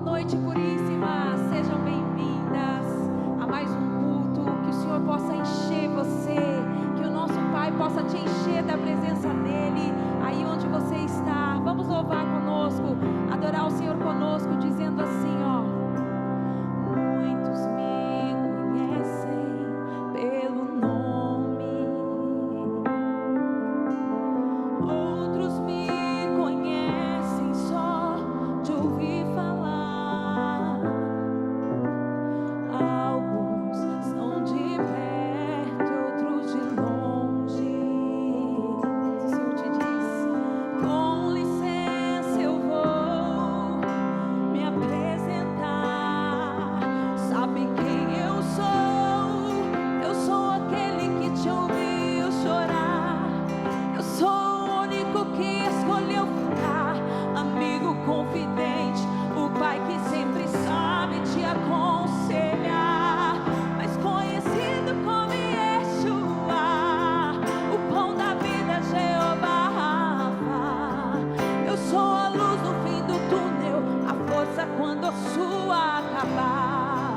noite, puríssimas. Sejam bem-vindas a mais um culto. Que o Senhor possa encher você, que o nosso Pai possa te encher da presença dEle, aí onde você está. Vamos louvar conosco, adorar o Senhor conosco, dizendo assim, ó: muitos me conhecem pelo nome, outros me conhecem só de ouvir falar. Alguns são de perto, outros de longe. O Senhor te diz: com licença, eu vou me apresentar. Sabe quem eu sou? Eu sou aquele que te ouviu chorar. Eu sou o único que escolheu ficar, amigo confidente, o Pai que sempre sabe te aconselhar, mas conhecido como Yeshua, o pão da vida, Jeová Rafa. Eu sou a luz no fim do túnel, a força quando a sua acabar.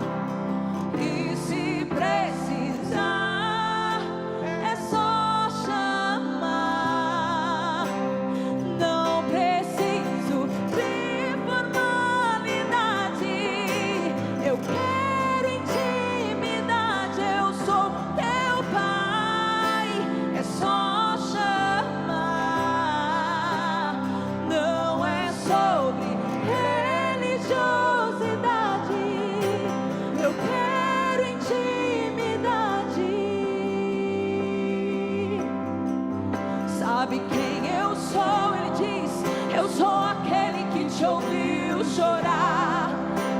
E se precisar, é só chamar. Não preciso de formalidade. Eu quero intimidade. Eu sou teu Pai. É só chamar. Não é sobre religiosidade. Eu quero intimidade. Sabe quem eu sou? Ele diz: eu sou aquele que te ouviu chorar.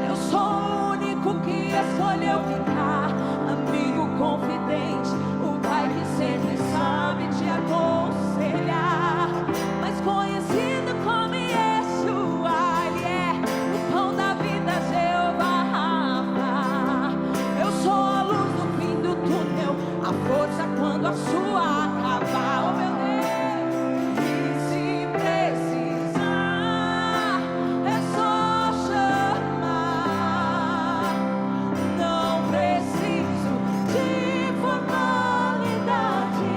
Eu sou o único que escolheu ficar, amigo confidente, o Pai que sempre sabe te aconselhar, mas conhecido como Yeshua. Ele é o pão da vida, Jeová Rafa. Eu sou a luz no fim do túnel, a força quando a sua acabar. Oh meu Deus. E se precisar, é só chamar. Não preciso de formalidade.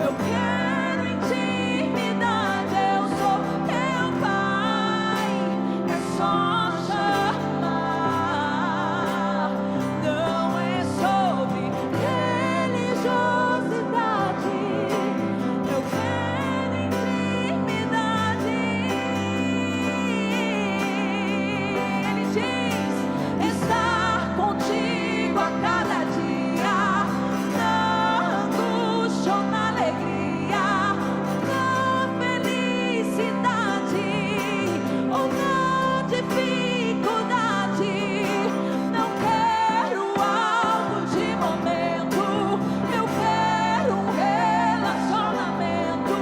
Eu quero intimidade. Eu sou teu Pai. É só chamar. Não é sobre religiosidade. Eu quero intimidade. Ele diz: estar contigo a cada dia, na angústia ou na alegria, na felicidade ou na dificuldade. Não quero algo de momento, eu quero um relacionamento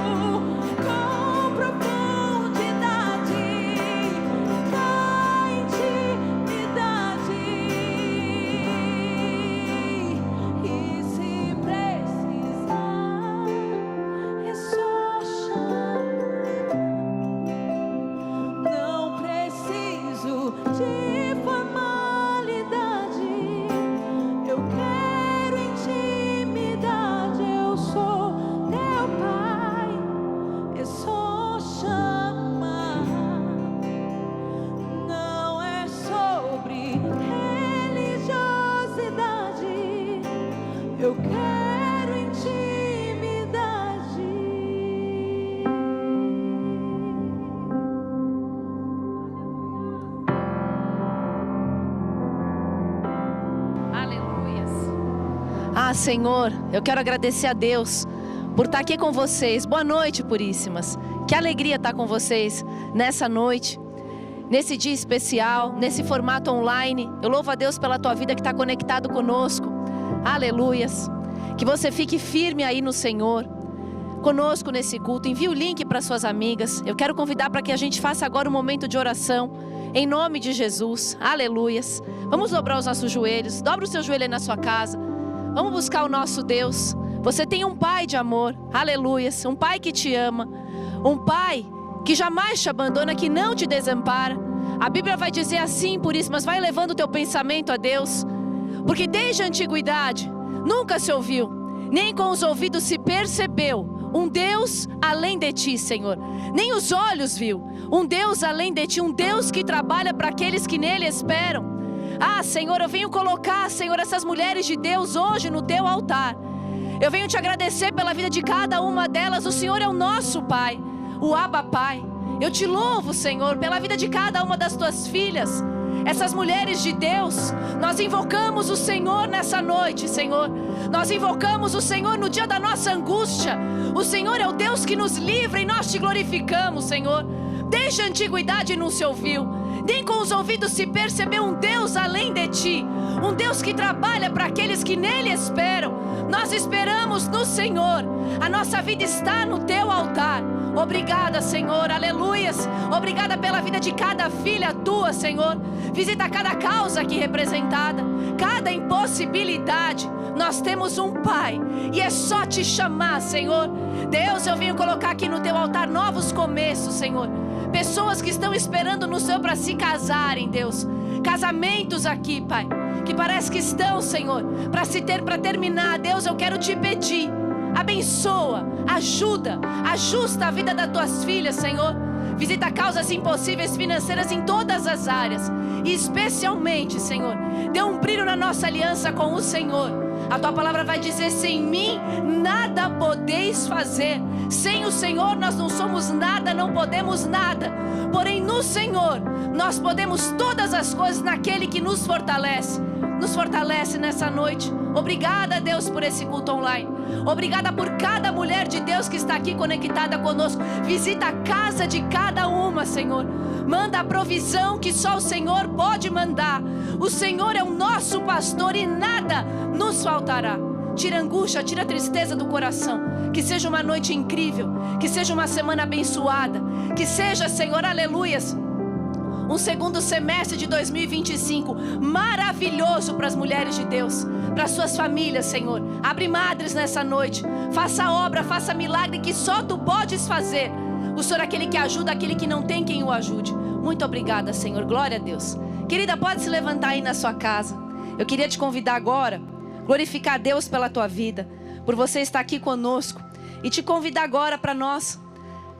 com profundidade, da intimidade. E se precisar, é só chamar. Não preciso de formalidade. Eu quero intimidade. Eu sou teu Pai. É só chamar. Não é sobre religiosidade. Eu quero intimidade. Aleluias. Ah, Senhor, eu quero agradecer a Deus por estar aqui com vocês. Boa noite, puríssimas. Que alegria estar com vocês nessa noite, nesse dia especial, nesse formato online. Eu louvo a Deus pela tua vida que está conectado conosco. Aleluias. Que você fique firme aí no Senhor, conosco nesse culto. Envie o link para suas amigas. Eu quero convidar para que a gente faça agora um momento de oração, em nome de Jesus. Aleluias. Vamos dobrar os nossos joelhos. Dobra o seu joelho aí na sua casa. Vamos buscar o nosso Deus. Você tem um Pai de amor. Aleluias. Um Pai que te ama. Um Pai que jamais te abandona, que não te desampara. A Bíblia vai dizer assim, por isso, mas vai levando o teu pensamento a Deus. Porque desde a antiguidade, nunca se ouviu, nem com os ouvidos se percebeu um Deus além de ti, Senhor. Nem os olhos viu um Deus além de ti, um Deus que trabalha para aqueles que nele esperam. Ah, Senhor, eu venho colocar, Senhor, essas mulheres de Deus hoje no teu altar. Eu venho te agradecer pela vida de cada uma delas. O Senhor é o nosso Pai, o Abba Pai. Eu te louvo, Senhor, pela vida de cada uma das tuas filhas. Essas mulheres de Deus, nós invocamos o Senhor nessa noite, Senhor. Nós invocamos o Senhor no dia da nossa angústia. O Senhor é o Deus que nos livra e nós te glorificamos, Senhor. Desde a antiguidade não se ouviu, nem com os ouvidos se percebeu um Deus além de ti. Um Deus que trabalha para aqueles que nele esperam. Nós esperamos no Senhor. A nossa vida está no teu altar. Obrigada, Senhor, aleluias. Obrigada pela vida de cada filha tua, Senhor. Visita cada causa aqui representada, cada impossibilidade. Nós temos um Pai e é só te chamar, Senhor. Deus, eu venho colocar aqui no teu altar novos começos, Senhor. Pessoas que estão esperando no Senhor para se casarem, Deus. Casamentos aqui, Pai, que parece que estão, Senhor, para terminar. Deus, eu quero te pedir, abençoa, ajuda, ajusta a vida das tuas filhas, Senhor. Visita causas impossíveis financeiras em todas as áreas. E especialmente, Senhor, dê um brilho na nossa aliança com o Senhor. A tua palavra vai dizer: sem mim nada podeis fazer. Sem o Senhor nós não somos nada, não podemos nada. Porém no Senhor nós podemos todas as coisas naquele que nos fortalece. Nos fortalece nessa noite. Obrigada, Deus, por esse culto online. Obrigada por cada mulher de Deus que está aqui conectada conosco. Visita a casa de cada uma, Senhor. Manda a provisão que só o Senhor pode mandar. O Senhor é o nosso pastor e nada nos faltará. Tira a angústia, tira a tristeza do coração. Que seja uma noite incrível. Que seja uma semana abençoada. Que seja, Senhor, aleluias, um segundo semestre de 2025 maravilhoso para as mulheres de Deus, para as suas famílias, Senhor. Abre madres nessa noite. Faça obra, faça milagre que só tu podes fazer. O Senhor é aquele que ajuda aquele que não tem quem o ajude. Muito obrigada, Senhor. Glória a Deus. Querida, pode se levantar aí na sua casa. Eu queria te convidar agora, glorificar a Deus pela tua vida, por você estar aqui conosco, e te convidar agora para nós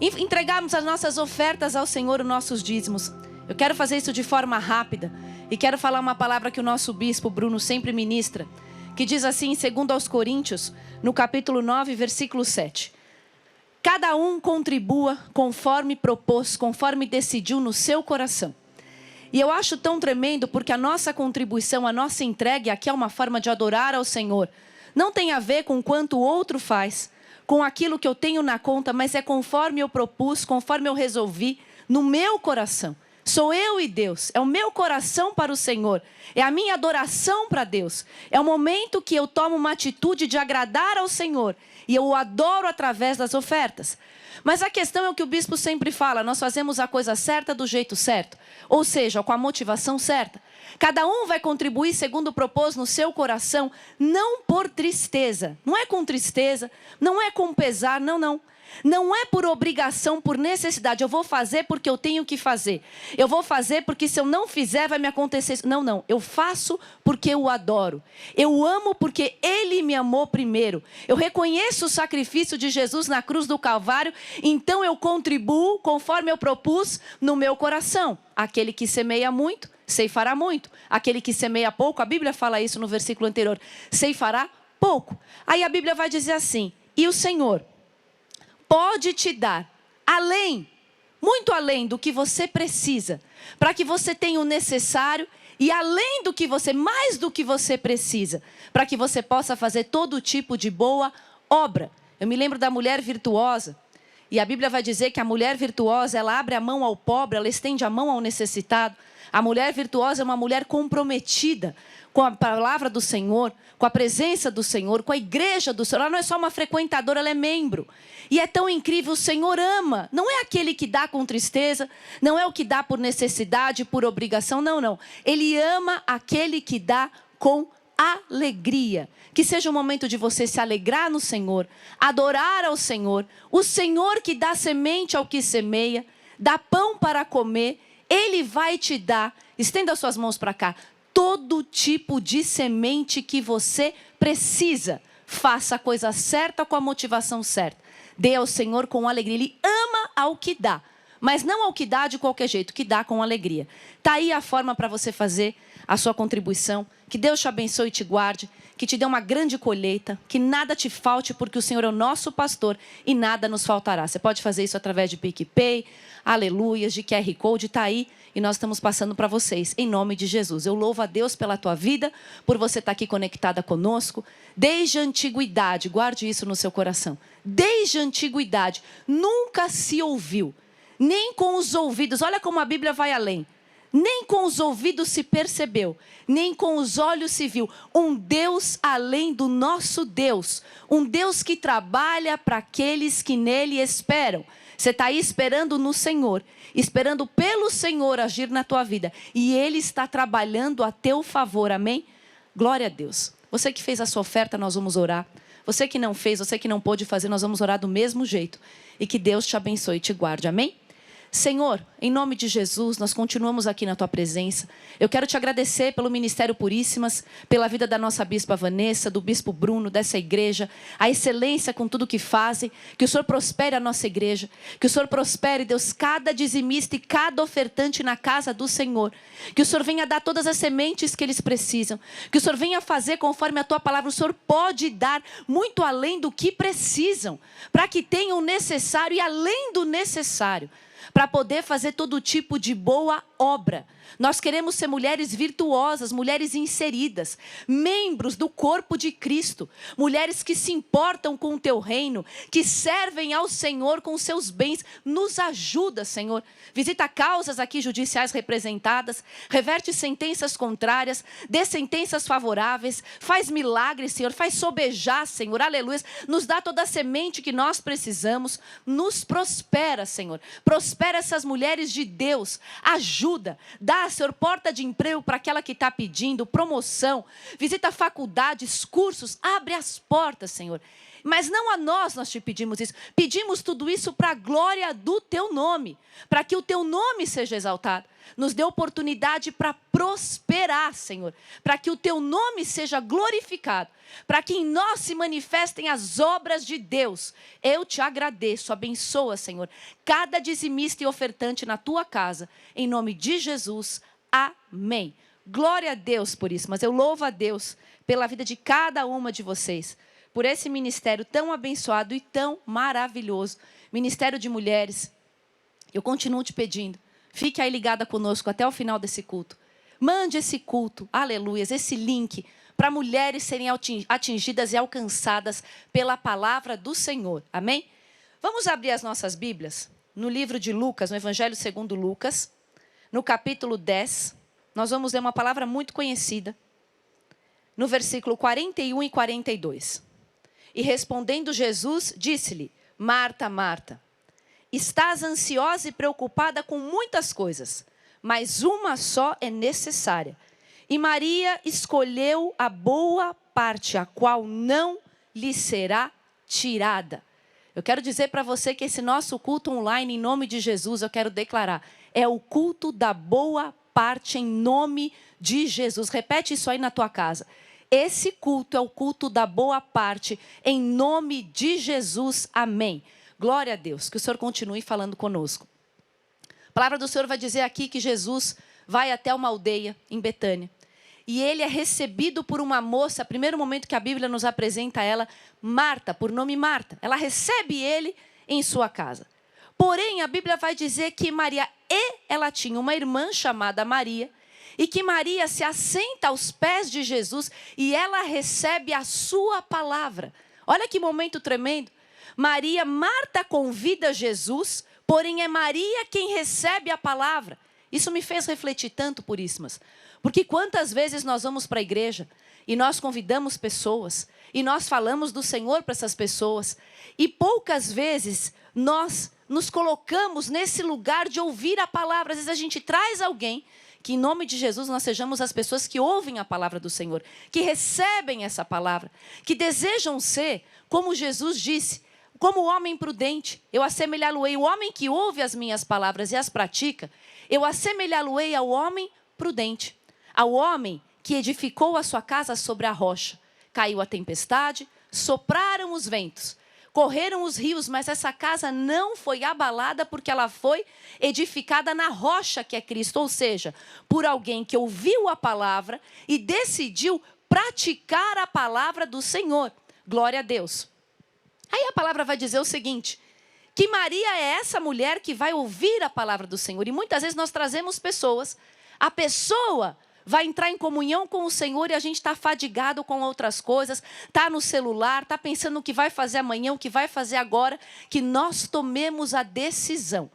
entregarmos as nossas ofertas ao Senhor, os nossos dízimos. Eu quero fazer isso de forma rápida e quero falar uma palavra que o nosso bispo Bruno sempre ministra, que diz assim em 2 Coríntios, no capítulo 9, versículo 7. Cada um contribua conforme propôs, conforme decidiu no seu coração. E eu acho tão tremendo porque a nossa contribuição, a nossa entrega aqui é uma forma de adorar ao Senhor. Não tem a ver com quanto o outro faz, com aquilo que eu tenho na conta, mas é conforme eu propus, conforme eu resolvi no meu coração. Sou eu e Deus, é o meu coração para o Senhor, é a minha adoração para Deus. É o momento que eu tomo uma atitude de agradar ao Senhor e eu o adoro através das ofertas. Mas a questão é o que o bispo sempre fala: nós fazemos a coisa certa do jeito certo, ou seja, com a motivação certa. Cada um vai contribuir segundo propôs no seu coração, não por tristeza, não é com tristeza, não é com pesar, não. Não é por obrigação, por necessidade. Eu vou fazer porque eu tenho que fazer. Eu vou fazer porque se eu não fizer vai me acontecer isso. Não. Eu faço porque eu o adoro. Eu amo porque Ele me amou primeiro. Eu reconheço o sacrifício de Jesus na cruz do Calvário. Então eu contribuo conforme eu propus no meu coração. Aquele que semeia muito, ceifará muito. Aquele que semeia pouco, a Bíblia fala isso no versículo anterior, ceifará pouco. Aí a Bíblia vai dizer assim: e o Senhor pode te dar além, muito além do que você precisa, para que você tenha o necessário e além do que você, mais do que você precisa, para que você possa fazer todo tipo de boa obra. Eu me lembro da mulher virtuosa, e a Bíblia vai dizer que a mulher virtuosa, ela abre a mão ao pobre, ela estende a mão ao necessitado. A mulher virtuosa é uma mulher comprometida com a palavra do Senhor, com a presença do Senhor, com a igreja do Senhor. Ela não é só uma frequentadora, ela é membro. E é tão incrível, o Senhor ama. Não é aquele que dá com tristeza, não é o que dá por necessidade, por obrigação, não. Ele ama aquele que dá com alegria. Que seja um momento de você se alegrar no Senhor, adorar ao Senhor. O Senhor que dá semente ao que semeia, dá pão para comer. Ele vai te dar, estenda as suas mãos para cá, todo tipo de semente que você precisa. Faça a coisa certa com a motivação certa. Dê ao Senhor com alegria. Ele ama ao que dá, mas não ao que dá de qualquer jeito, que dá com alegria. Está aí a forma para você fazer a sua contribuição. Que Deus te abençoe e te guarde, que te dê uma grande colheita, que nada te falte, porque o Senhor é o nosso pastor e nada nos faltará. Você pode fazer isso através de PicPay, aleluias, de QR Code, está aí. E nós estamos passando para vocês, em nome de Jesus. Eu louvo a Deus pela tua vida, por você estar aqui conectada conosco. Desde a antiguidade, guarde isso no seu coração. Desde a antiguidade, nunca se ouviu, nem com os ouvidos, olha como a Bíblia vai além. Nem com os ouvidos se percebeu, nem com os olhos se viu. Um Deus além do nosso Deus. Um Deus que trabalha para aqueles que nele esperam. Você está aí esperando no Senhor, esperando pelo Senhor agir na tua vida. E Ele está trabalhando a teu favor, amém? Glória a Deus. Você que fez a sua oferta, nós vamos orar. Você que não fez, você que não pôde fazer, nós vamos orar do mesmo jeito. E que Deus te abençoe e te guarde, amém? Senhor, em nome de Jesus, nós continuamos aqui na Tua presença. Eu quero Te agradecer pelo Ministério Puríssimas, pela vida da nossa Bispa Vanessa, do Bispo Bruno, dessa igreja, a excelência com tudo que fazem, que o Senhor prospere a nossa igreja, que o Senhor prospere, Deus, cada dizimista e cada ofertante na casa do Senhor, que o Senhor venha dar todas as sementes que eles precisam, que o Senhor venha fazer conforme a Tua palavra. O Senhor pode dar muito além do que precisam, para que tenham o necessário e além do necessário, para poder fazer todo tipo de boa obra. Nós queremos ser mulheres virtuosas, mulheres inseridas, membros do corpo de Cristo, mulheres que se importam com o Teu reino, que servem ao Senhor com seus bens. Nos ajuda, Senhor. Visita causas aqui judiciais representadas, reverte sentenças contrárias, dê sentenças favoráveis, faz milagres, Senhor, faz sobejar, Senhor, aleluia. Nos dá toda a semente que nós precisamos, nos prospera, Senhor. Prospera essas mulheres de Deus, ajuda, dá, Senhor, porta de emprego para aquela que está pedindo, promoção, visita faculdades, cursos, abre as portas, Senhor. Mas não a nós te pedimos isso, pedimos tudo isso para a glória do Teu nome, para que o Teu nome seja exaltado. Nos dê oportunidade para prosperar, Senhor, para que o Teu nome seja glorificado, para que em nós se manifestem as obras de Deus. Eu Te agradeço, abençoa, Senhor, cada dizimista e ofertante na Tua casa, em nome de Jesus, amém. Glória a Deus por isso, mas eu louvo a Deus pela vida de cada uma de vocês, por esse ministério tão abençoado e tão maravilhoso, ministério de mulheres. Eu continuo te pedindo, fique aí ligada conosco até o final desse culto. Mande esse culto, aleluias, esse link, para mulheres serem atingidas e alcançadas pela palavra do Senhor, amém? Vamos abrir as nossas Bíblias no livro de Lucas, no Evangelho segundo Lucas, no capítulo 10, nós vamos ler uma palavra muito conhecida, no versículo 41 e 42. E respondendo Jesus, disse-lhe: Marta, Marta, estás ansiosa e preocupada com muitas coisas, mas uma só é necessária. E Maria escolheu a boa parte, a qual não lhe será tirada. Eu quero dizer para você que esse nosso culto online, em nome de Jesus, eu quero declarar, é o culto da boa parte em nome de Jesus. Repete isso aí na tua casa. Esse culto é o culto da boa parte, em nome de Jesus, amém. Glória a Deus, que o Senhor continue falando conosco. A palavra do Senhor vai dizer aqui que Jesus vai até uma aldeia em Betânia. E ele é recebido por uma moça, primeiro momento que a Bíblia nos apresenta ela, Marta, por nome Marta. Ela recebe ele em sua casa. Porém, a Bíblia vai dizer que ela tinha uma irmã chamada Maria, e que Maria se assenta aos pés de Jesus e ela recebe a sua palavra. Olha que momento tremendo. Marta convida Jesus, porém é Maria quem recebe a palavra. Isso me fez refletir tanto, Puríssimas. Porque quantas vezes nós vamos para a igreja e nós convidamos pessoas e nós falamos do Senhor para essas pessoas e poucas vezes nós nos colocamos nesse lugar de ouvir a palavra. Às vezes a gente traz alguém que em nome de Jesus nós sejamos as pessoas que ouvem a palavra do Senhor, que recebem essa palavra, que desejam ser, como Jesus disse, como o homem prudente, eu assemelhá-lo-ei, o homem que ouve as minhas palavras e as pratica, eu assemelhá-lo-ei ao homem prudente, ao homem que edificou a sua casa sobre a rocha. Caiu a tempestade, sopraram os ventos, correram os rios, mas essa casa não foi abalada porque ela foi edificada na rocha que é Cristo, ou seja, por alguém que ouviu a palavra e decidiu praticar a palavra do Senhor. Glória a Deus. Aí a palavra vai dizer o seguinte, que Maria é essa mulher que vai ouvir a palavra do Senhor. E muitas vezes nós trazemos pessoas, a pessoa vai entrar em comunhão com o Senhor e a gente está fadigado com outras coisas, está no celular, está pensando no que vai fazer amanhã, o que vai fazer agora, que nós tomemos a decisão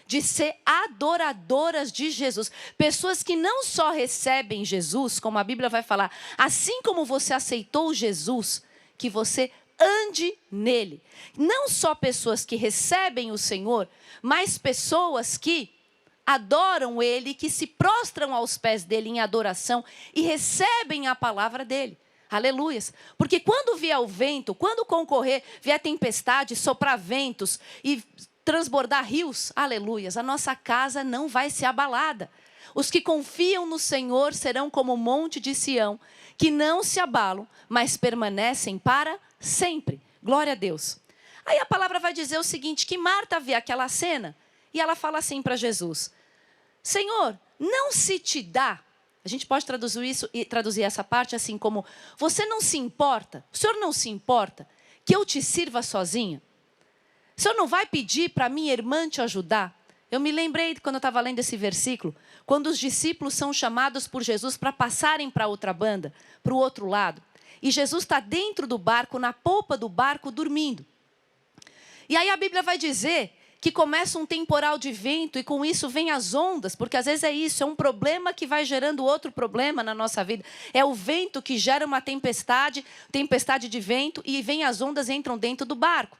de ser adoradoras de Jesus. Pessoas que não só recebem Jesus, como a Bíblia vai falar, assim como você aceitou Jesus, que você ande nele. Não só pessoas que recebem o Senhor, mas pessoas que adoram ele, que se prostram aos pés dele em adoração e recebem a palavra dele. Aleluias. Porque quando vier o vento, quando concorrer, vier tempestade, soprar ventos e transbordar rios, aleluias, a nossa casa não vai ser abalada. Os que confiam no Senhor serão como o monte de Sião, que não se abalam, mas permanecem para sempre. Glória a Deus. Aí a palavra vai dizer o seguinte, que Marta vê aquela cena e ela fala assim para Jesus, Senhor, não se te dá, a gente pode traduzir essa parte assim como, você não se importa, o Senhor não se importa que eu te sirva sozinha? O Senhor não vai pedir para minha irmã te ajudar? Eu me lembrei quando eu estava lendo esse versículo, quando os discípulos são chamados por Jesus para passarem para outra banda, para o outro lado. E Jesus está dentro do barco, na polpa do barco, dormindo. E aí a Bíblia vai dizer que começa um temporal de vento e com isso vem as ondas, porque às vezes é isso, é um problema que vai gerando outro problema na nossa vida. É o vento que gera uma tempestade de vento e vem as ondas e entram dentro do barco.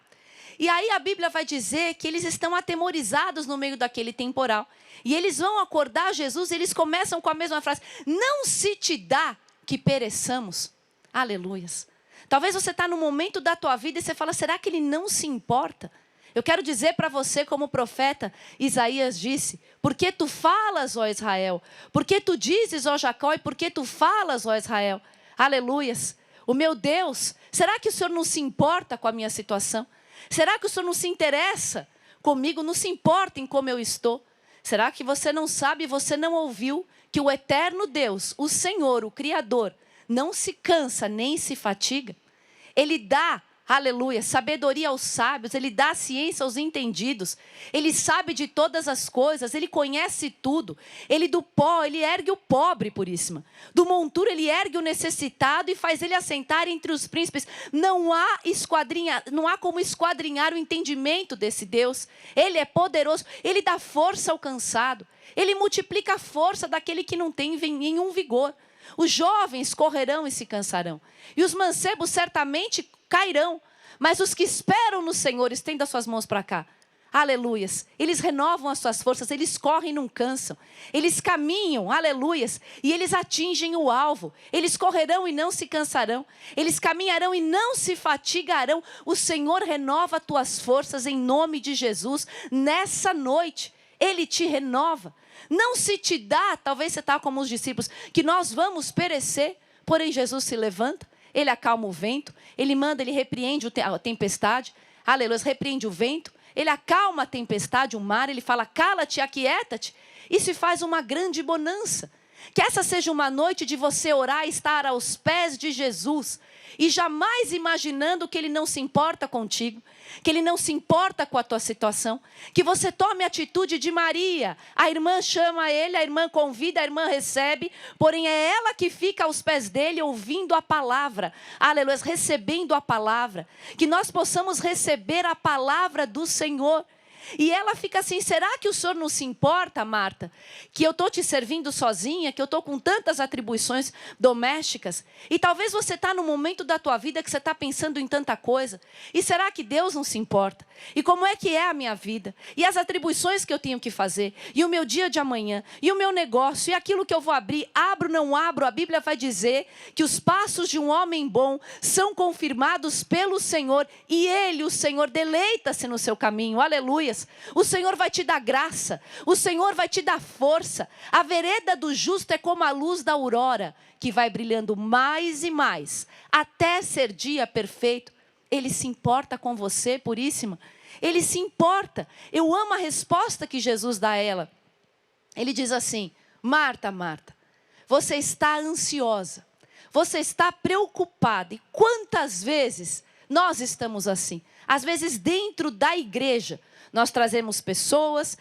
E aí a Bíblia vai dizer que eles estão atemorizados no meio daquele temporal. E eles vão acordar Jesus e eles começam com a mesma frase, não se te dá que pereçamos. Aleluias. Talvez você está no momento da tua vida e você fala, será que ele não se importa? Eu quero dizer para você, como o profeta Isaías disse, porque tu falas, ó Israel, porque tu dizes, ó Jacó, e porque tu falas, ó Israel. Aleluias. O meu Deus, será que o Senhor não se importa com a minha situação? Será que o Senhor não se interessa comigo, não se importa em como eu estou? Será que você não sabe, você não ouviu que o eterno Deus, o Senhor, o Criador, não se cansa nem se fatiga? Ele dá, aleluia, sabedoria aos sábios, ele dá ciência aos entendidos, ele sabe de todas as coisas, ele conhece tudo, ele do pó, ele ergue o pobre, puríssima, do monturo ele ergue o necessitado e faz ele assentar entre os príncipes. Não há como esquadrinhar o entendimento desse Deus, ele é poderoso, ele dá força ao cansado, ele multiplica a força daquele que não tem nenhum vigor. Os jovens correrão e se cansarão, e os mancebos certamente cairão, mas os que esperam no Senhor, estenda suas mãos para cá, aleluias, eles renovam as suas forças, eles correm e não cansam, eles caminham, aleluias, e eles atingem o alvo, eles correrão e não se cansarão, eles caminharão e não se fatigarão. O Senhor renova tuas forças em nome de Jesus, nessa noite, Ele te renova. Não se te dá, talvez você está como os discípulos, que nós vamos perecer, porém Jesus se levanta, ele acalma o vento, ele manda, ele repreende a tempestade, aleluia, repreende o vento, ele acalma a tempestade, o mar, ele fala, cala-te, aquieta-te, e se faz uma grande bonança. Que essa seja uma noite de você orar e estar aos pés de Jesus, e jamais imaginando que ele não se importa contigo, que ele não se importa com a tua situação, que você tome a atitude de Maria. A irmã chama ele, a irmã convida, a irmã recebe, porém é ela que fica aos pés dele ouvindo a palavra, aleluia, recebendo a palavra, que nós possamos receber a palavra do Senhor. E ela fica assim, será que o senhor não se importa, Marta, que eu estou te servindo sozinha, que eu estou com tantas atribuições domésticas? E talvez você está no momento da tua vida que você está pensando em tanta coisa. E será que Deus não se importa? E como é que é a minha vida? E as atribuições que eu tenho que fazer? E o meu dia de amanhã? E o meu negócio? E aquilo que eu vou abrir? Abro, não abro? A Bíblia vai dizer que os passos de um homem bom são confirmados pelo Senhor. E Ele, o Senhor, deleita-se no seu caminho. Aleluias. O Senhor vai te dar graça. O Senhor vai te dar força. A vereda do justo é como a luz da aurora, que vai brilhando mais e mais, até ser dia perfeito. Ele se importa com você, puríssima. Ele se importa. Eu amo a resposta que Jesus dá a ela. Ele diz assim, Marta, Marta, você está ansiosa. Você está preocupada. E quantas vezes nós estamos assim? Às vezes dentro da igreja, nós trazemos pessoas,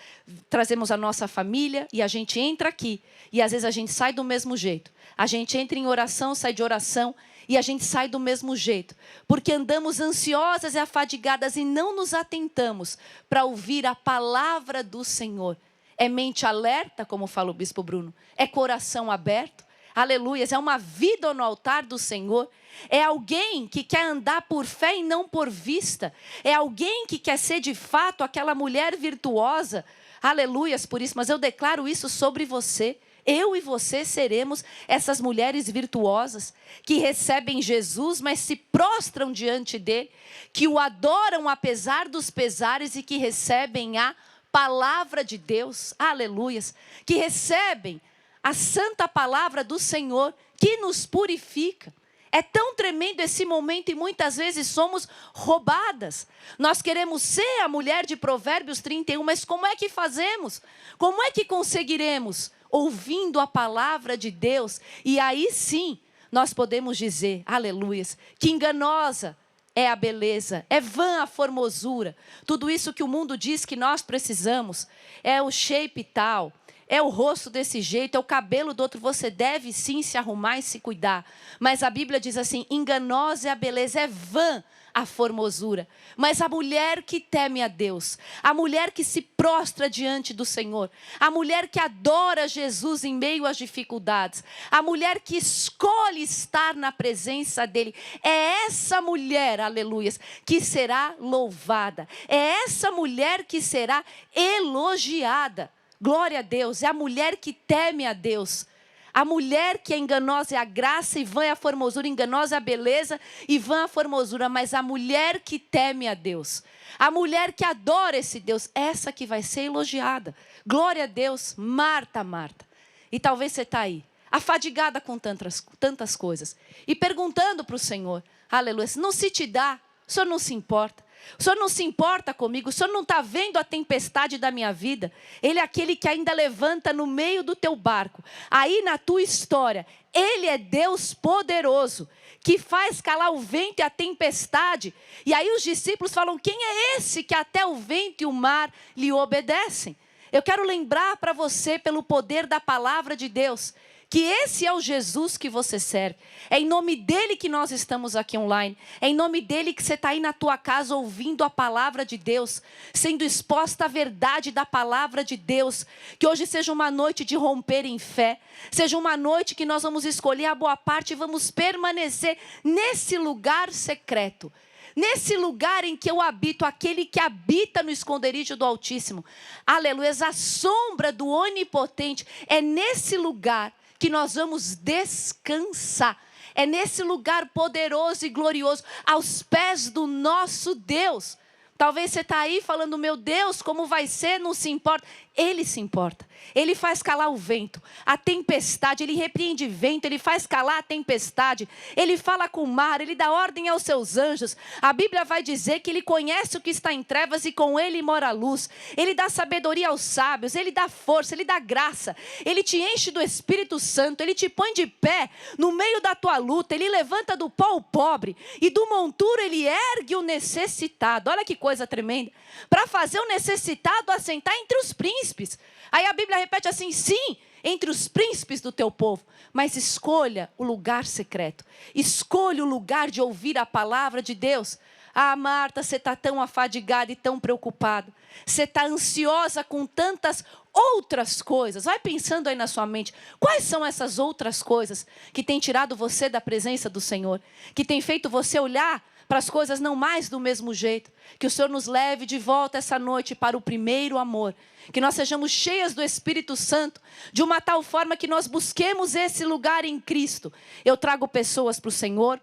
trazemos a nossa família e a gente entra aqui. E às vezes a gente sai do mesmo jeito. A gente entra em oração, sai de oração e a gente sai do mesmo jeito. Porque andamos ansiosas e afadigadas e não nos atentamos para ouvir a palavra do Senhor. É mente alerta, como fala o bispo Bruno. É coração aberto. Aleluias, é uma vida no altar do Senhor. É alguém que quer andar por fé e não por vista. É alguém que quer ser de fato aquela mulher virtuosa. Aleluias por isso, mas eu declaro isso sobre você. Eu e você seremos essas mulheres virtuosas que recebem Jesus, mas se prostram diante dele, que o adoram apesar dos pesares e que recebem a palavra de Deus. Aleluias, que recebem a santa palavra do Senhor que nos purifica. É tão tremendo esse momento e muitas vezes somos roubadas. Nós queremos ser a mulher de Provérbios 31, mas como é que fazemos? Como é que conseguiremos? Ouvindo a palavra de Deus. E aí sim, nós podemos dizer, aleluias, que enganosa é a beleza, é vã a formosura. Tudo isso que o mundo diz que nós precisamos, é o shape tal. É o rosto desse jeito, é o cabelo do outro. Você deve sim se arrumar e se cuidar. Mas a Bíblia diz assim, enganosa é a beleza, é vã a formosura. Mas a mulher que teme a Deus, a mulher que se prostra diante do Senhor, a mulher que adora Jesus em meio às dificuldades, a mulher que escolhe estar na presença dEle, é essa mulher, aleluias, que será louvada. É essa mulher que será elogiada. Glória a Deus, é a mulher que teme a Deus. A mulher que é enganosa é a graça e vã é a formosura, enganosa é a beleza e vã a formosura. Mas a mulher que teme a Deus, a mulher que adora esse Deus, essa que vai ser elogiada. Glória a Deus, Marta, Marta. E talvez você está aí, afadigada com tantas coisas. E perguntando para o Senhor, aleluia, não se te dá, o Senhor não se importa. O Senhor não se importa comigo, o Senhor não está vendo a tempestade da minha vida. Ele é aquele que ainda levanta no meio do teu barco. Aí na tua história, Ele é Deus poderoso, que faz calar o vento e a tempestade. E aí os discípulos falam, quem é esse que até o vento e o mar lhe obedecem? Eu quero lembrar para você, pelo poder da palavra de Deus, que esse é o Jesus que você serve. É em nome dele que nós estamos aqui online. É em nome dele que você está aí na tua casa ouvindo a palavra de Deus, sendo exposta à verdade da palavra de Deus. Que hoje seja uma noite de romper em fé. Seja uma noite que nós vamos escolher a boa parte e vamos permanecer nesse lugar secreto. Nesse lugar em que eu habito, aquele que habita no esconderijo do Altíssimo. Aleluia, a sombra do Onipotente. É nesse lugar que nós vamos descansar. É nesse lugar poderoso e glorioso, aos pés do nosso Deus. Talvez você está aí falando, meu Deus, como vai ser? Não se importa. Ele se importa. Ele faz calar o vento, a tempestade. Ele repreende vento, ele faz calar a tempestade. Ele fala com o mar, ele dá ordem aos seus anjos. A Bíblia vai dizer que ele conhece o que está em trevas e com ele mora a luz. Ele dá sabedoria aos sábios, ele dá força, ele dá graça. Ele te enche do Espírito Santo, ele te põe de pé no meio da tua luta. Ele levanta do pó o pobre e do monturo ele ergue o necessitado. Olha que coisa tremenda. Para fazer o necessitado assentar entre os príncipes. Aí a Bíblia repete assim, sim, entre os príncipes do teu povo. Mas escolha o lugar secreto. Escolha o lugar de ouvir a palavra de Deus. Ah, Marta, você está tão afadigada e tão preocupada. Você está ansiosa com tantas outras coisas. Vai pensando aí na sua mente. Quais são essas outras coisas que têm tirado você da presença do Senhor? Que têm feito você olhar para as coisas não mais do mesmo jeito? Que o Senhor nos leve de volta essa noite para o primeiro amor. Que nós sejamos cheias do Espírito Santo, de uma tal forma que nós busquemos esse lugar em Cristo. Eu trago pessoas para o Senhor.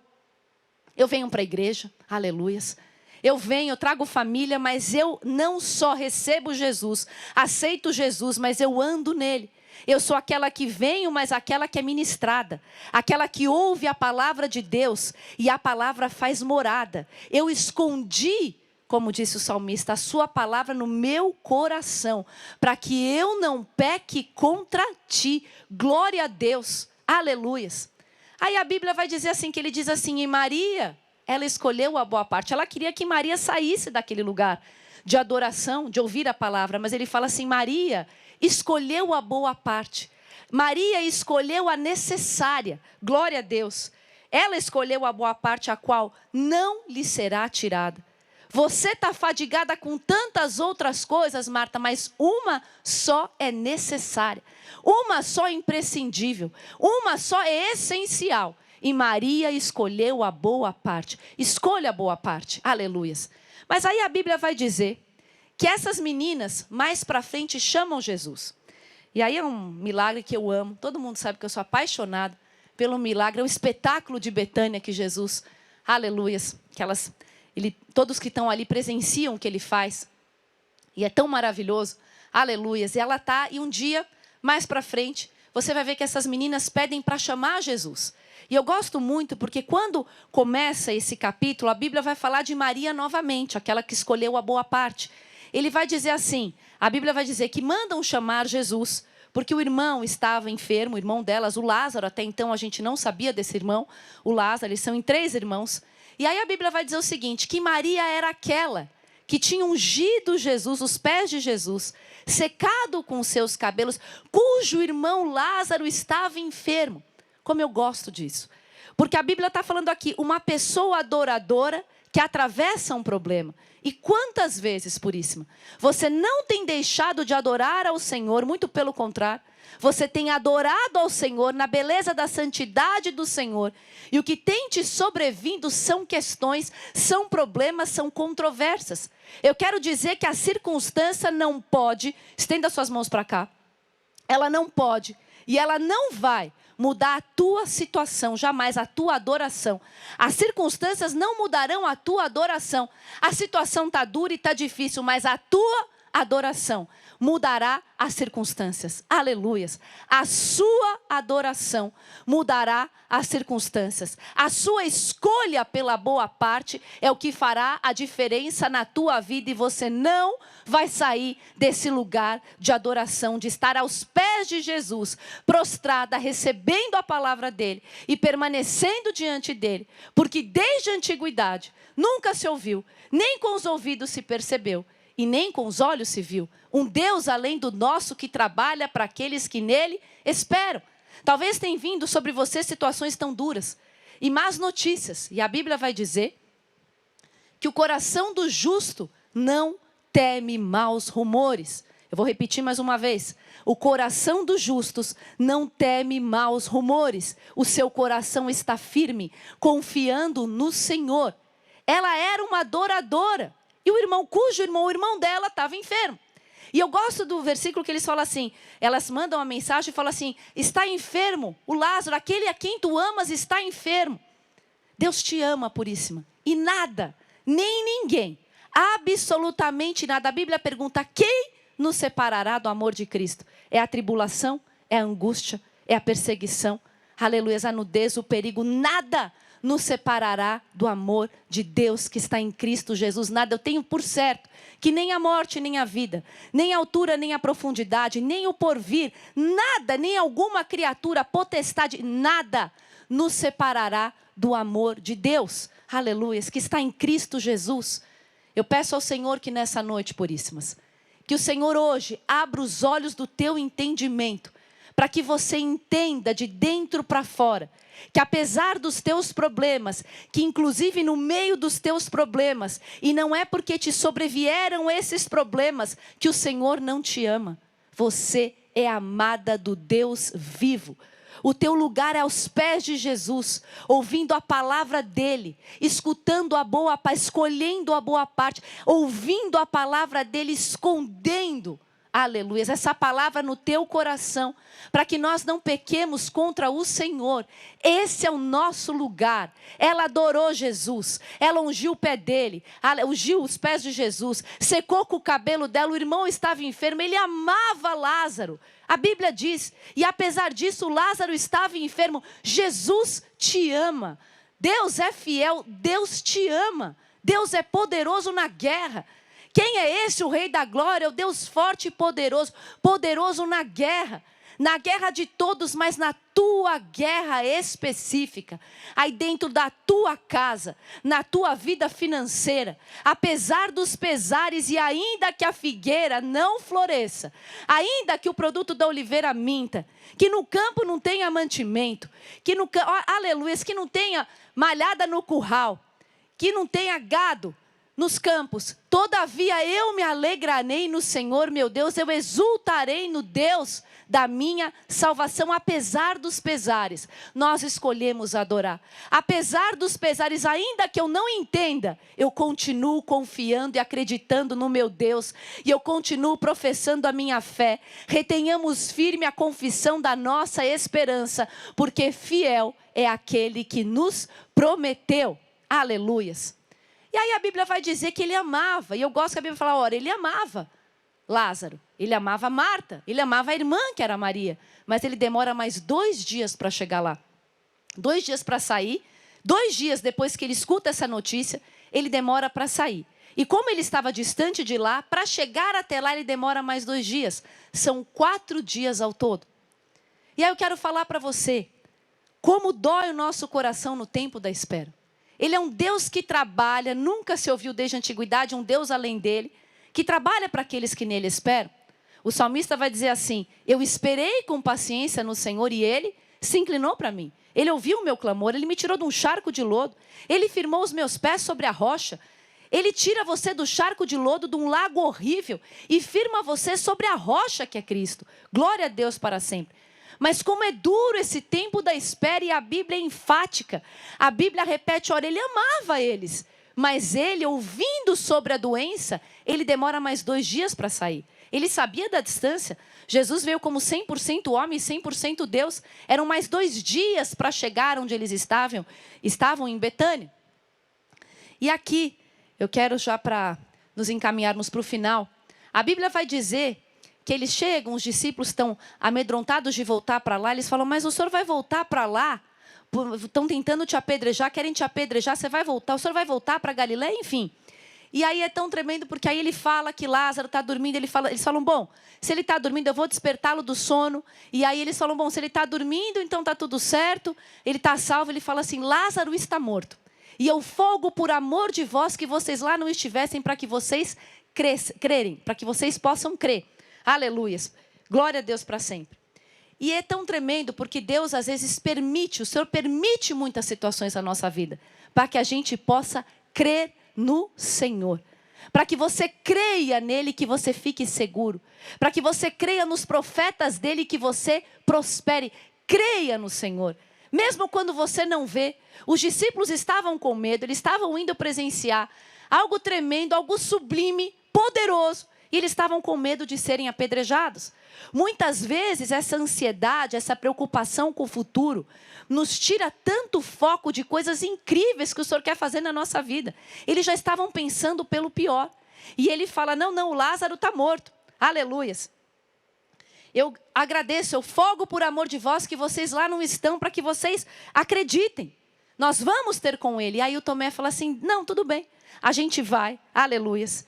Eu venho para a igreja, aleluias. Eu trago família, mas eu não só recebo Jesus, aceito Jesus, mas eu ando nele. Eu sou aquela que venho, mas aquela que é ministrada. Aquela que ouve a palavra de Deus e a palavra faz morada. Eu escondi, como disse o salmista, a sua palavra no meu coração, para que eu não peque contra ti. Glória a Deus, aleluias. Aí a Bíblia vai dizer assim, que ele diz assim, e Maria, ela escolheu a boa parte. Ela queria que Maria saísse daquele lugar de adoração, de ouvir a palavra. Mas ele fala assim, Maria escolheu a boa parte. Maria escolheu a necessária. Glória a Deus. Ela escolheu a boa parte, a qual não lhe será tirada. Você está fadigada com tantas outras coisas, Marta, mas uma só é necessária. Uma só é imprescindível. Uma só é essencial. E Maria escolheu a boa parte. Escolha a boa parte. Aleluias. Mas aí a Bíblia vai dizer que essas meninas, mais para frente, chamam Jesus. E aí é um milagre que eu amo. Todo mundo sabe que eu sou apaixonada pelo milagre. É o espetáculo de Betânia que Jesus, aleluias, todos que estão ali presenciam o que ele faz. E é tão maravilhoso. Aleluias. E um dia, mais para frente, você vai ver que essas meninas pedem para chamar Jesus. E eu gosto muito porque quando começa esse capítulo, a Bíblia vai falar de Maria novamente, aquela que escolheu a boa parte. Ele vai dizer assim, a Bíblia vai dizer que mandam chamar Jesus, porque o irmão estava enfermo, o irmão delas, o Lázaro, até então a gente não sabia desse irmão, o Lázaro, eles são em 3 irmãos. E aí a Bíblia vai dizer o seguinte, que Maria era aquela que tinha ungido Jesus, os pés de Jesus, secado com seus cabelos, cujo irmão Lázaro estava enfermo. Como eu gosto disso. Porque a Bíblia está falando aqui, uma pessoa adoradora que atravessa um problema. E quantas vezes, Puríssima, você não tem deixado de adorar ao Senhor, muito pelo contrário. Você tem adorado ao Senhor na beleza da santidade do Senhor. E o que tem te sobrevindo são questões, são problemas, são controvérsias. Eu quero dizer que a circunstância não pode, estenda suas mãos para cá, ela não pode e ela não vai mudar a tua situação, jamais a tua adoração. As circunstâncias não mudarão a tua adoração. A situação está dura e está difícil, mas a tua adoração mudará as circunstâncias. Aleluias. A sua adoração mudará as circunstâncias. A sua escolha pela boa parte é o que fará a diferença na tua vida e você não vai sair desse lugar de adoração, de estar aos pés de Jesus, prostrada, recebendo a palavra dele e permanecendo diante dele, porque desde a antiguidade nunca se ouviu, nem com os ouvidos se percebeu, e nem com os olhos se viu um Deus além do nosso que trabalha para aqueles que nele esperam. Talvez tenham vindo sobre você situações tão duras e más notícias. E a Bíblia vai dizer que o coração do justo não teme maus rumores. Eu vou repetir mais uma vez. O coração dos justos não teme maus rumores. O seu coração está firme, confiando no Senhor. Ela era uma adoradora. E o irmão dela estava enfermo. E eu gosto do versículo que eles falam assim, elas mandam uma mensagem e falam assim, está enfermo, o Lázaro, aquele a quem tu amas está enfermo. Deus te ama, Puríssima. E nada, nem ninguém, absolutamente nada. A Bíblia pergunta, quem nos separará do amor de Cristo? É a tribulação, é a angústia, é a perseguição, aleluia, a nudez, o perigo, nada nos separará do amor de Deus que está em Cristo Jesus. Nada, eu tenho por certo que nem a morte, nem a vida, nem a altura, nem a profundidade, nem o porvir, nada, nem alguma criatura, potestade, nada nos separará do amor de Deus, aleluia, que está em Cristo Jesus. Eu peço ao Senhor que nessa noite, Puríssimas, que o Senhor hoje abra os olhos do teu entendimento, para que você entenda de dentro para fora, que apesar dos teus problemas, que inclusive no meio dos teus problemas, e não é porque te sobrevieram esses problemas, que o Senhor não te ama. Você é amada do Deus vivo. O teu lugar é aos pés de Jesus, ouvindo a palavra dele, escutando a boa parte, escolhendo a boa parte, ouvindo a palavra dele, escondendo, aleluia, essa palavra no teu coração, para que nós não pequemos contra o Senhor. Esse é o nosso lugar. Ela adorou Jesus, ela ungiu o pé dele, ungiu os pés de Jesus, secou com o cabelo dela, o irmão estava enfermo, ele amava Lázaro. A Bíblia diz, e apesar disso Lázaro estava enfermo. Jesus te ama, Deus é fiel, Deus te ama, Deus é poderoso na guerra. Quem é esse, o Rei da Glória? O Deus forte e poderoso, poderoso na guerra de todos, mas na tua guerra específica, aí dentro da tua casa, na tua vida financeira, apesar dos pesares e ainda que a figueira não floresça, ainda que o produto da oliveira minta, que no campo não tenha mantimento, que no aleluia, que não tenha malhada no curral, que não tenha gado nos campos, todavia eu me alegrarei no Senhor meu Deus, eu exultarei no Deus da minha salvação. Apesar dos pesares, nós escolhemos adorar. Apesar dos pesares, ainda que eu não entenda, eu continuo confiando e acreditando no meu Deus, e eu continuo professando a minha fé. Retenhamos firme a confissão da nossa esperança, porque fiel é aquele que nos prometeu. Aleluias. E aí a Bíblia vai dizer que ele amava, e eu gosto que a Bíblia fala, ora, ele amava Lázaro, ele amava Marta, ele amava a irmã que era Maria, mas ele demora mais 2 dias para chegar lá, 2 dias para sair, 2 dias depois que ele escuta essa notícia, ele demora para sair. E como ele estava distante de lá, para chegar até lá ele demora mais 2 dias, são 4 dias ao todo. E aí eu quero falar para você, como dói o nosso coração no tempo da espera. Ele é um Deus que trabalha, nunca se ouviu desde a antiguidade um Deus além dele, que trabalha para aqueles que nele esperam. O salmista vai dizer assim, eu esperei com paciência no Senhor e ele se inclinou para mim. Ele ouviu o meu clamor, ele me tirou de um charco de lodo, ele firmou os meus pés sobre a rocha. Ele tira você do charco de lodo, de um lago horrível, e firma você sobre a rocha que é Cristo. Glória a Deus para sempre. Mas como é duro esse tempo da espera, e a Bíblia é enfática. A Bíblia repete, ora, ele amava eles. Mas ele, ouvindo sobre a doença, ele demora mais 2 dias para sair. Ele sabia da distância. Jesus veio como 100% homem e 100% Deus. Eram mais 2 dias para chegar onde eles estavam em Betânia. E aqui, eu quero já para nos encaminharmos para o final. A Bíblia vai dizer que eles chegam, os discípulos estão amedrontados de voltar para lá. Eles falam, mas o senhor vai voltar para lá? Estão tentando te apedrejar, querem te apedrejar, você vai voltar, o senhor vai voltar para Galiléia, enfim. E aí é tão tremendo, porque aí ele fala que Lázaro está dormindo, eles falam, bom, se ele está dormindo, eu vou despertá-lo do sono. E aí eles falam, bom, se ele está dormindo, então está tudo certo, ele está salvo. Ele fala assim, Lázaro está morto. E eu folgo por amor de vós que vocês lá não estivessem, para que vocês crerem, para que vocês possam crer. Aleluias. Glória a Deus para sempre. E é tão tremendo porque Deus às vezes permite, o Senhor permite muitas situações na nossa vida, para que a gente possa crer no Senhor. Para que você creia nele, que você fique seguro. Para que você creia nos profetas dele, que você prospere. Creia no Senhor. Mesmo quando você não vê, os discípulos estavam com medo, eles estavam indo presenciar algo tremendo, algo sublime, poderoso. E eles estavam com medo de serem apedrejados. Muitas vezes essa ansiedade, essa preocupação com o futuro, nos tira tanto foco de coisas incríveis que o Senhor quer fazer na nossa vida. Eles já estavam pensando pelo pior. E ele fala, não, o Lázaro está morto. Aleluias. Eu agradeço, eu folgo por amor de vós que vocês lá não estão, para que vocês acreditem. Nós vamos ter com ele. E aí o Tomé fala assim, não, tudo bem. A gente vai, aleluias.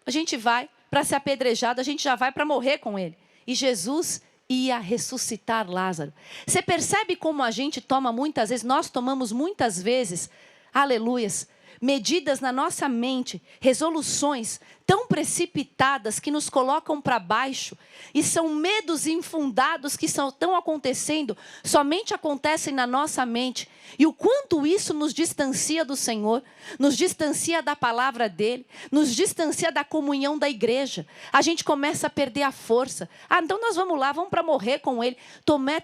A gente vai para ser apedrejado, a gente já vai para morrer com ele. E Jesus ia ressuscitar Lázaro. Você percebe como a gente toma muitas vezes, nós tomamos muitas vezes, aleluias, medidas na nossa mente, resoluções tão precipitadas que nos colocam para baixo, e são medos infundados que estão acontecendo, somente acontecem na nossa mente, e o quanto isso nos distancia do Senhor, nos distancia da palavra dele, nos distancia da comunhão da igreja. A gente começa a perder a força. Então nós vamos lá, vamos para morrer com ele. Tomé